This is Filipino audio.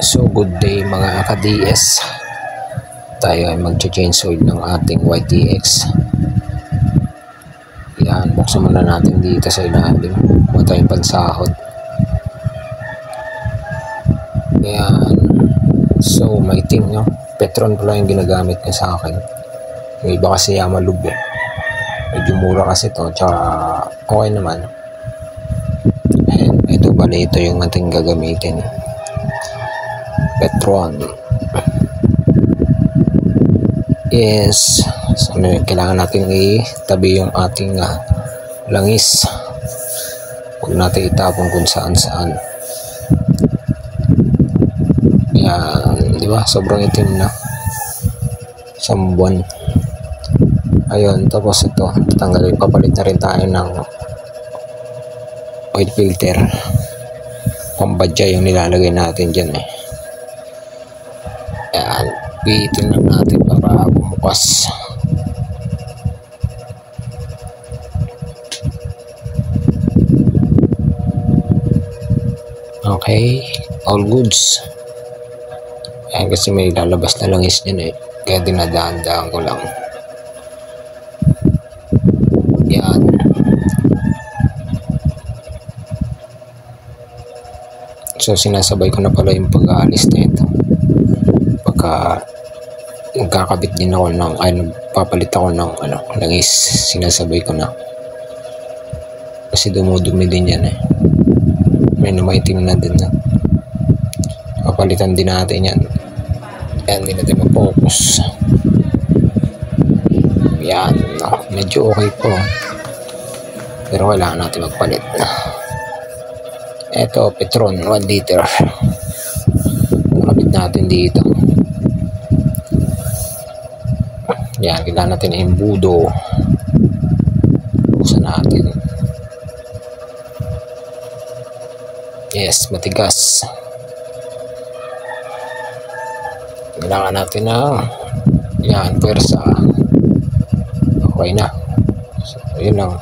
So good day mga ka-DS. Tayo ay mag-change oil ng ating YTX. Yan, buksan muna natin dito sa ilalim. Huwag tayong pansahod. Yan. So maitim, no? Petron pala yung ginagamit niya sa akin. Yung iba kasi Yamalub eh. Medyo mura kasi to, tsaka okay naman. And ito pala, ito yung ating gagamitin. Petron. Yes. So, kailangan natin itabi yung ating langis. Huwag natin itapon kung saan-saan. Yan. Di ba? Sobrang itim na. Isang buwan. Ayun. Tapos ito. Tatanggalin. Papalit na rin tayo ng oil filter. Pambadya yung nilalagay natin dyan eh. Yan, pihitin lang natin para bumukas. Okay, all goods. Yan, kasi may lalabas na langis dyan eh. Kaya dinadaan-daan ko lang. Yan. So sinasabay ko na pala yung pag-aalis na ito. Pagka nagkakabit din ako ng nagpapalit ako ng langis, sinasabay ko na kasi dumudumi din yan eh. May namaitim na din na papalitan din natin yan. Yan, hindi natin ma-focus. Yan, medyo okay po pero kailangan natin magpalit. Eto, Petron 1 liter. Kapit natin dito. Yan, kailangan natin imbudo. Buksan natin. Yes, matigas. Kailangan natin yan, pwersa. Okay na. So, yun lang.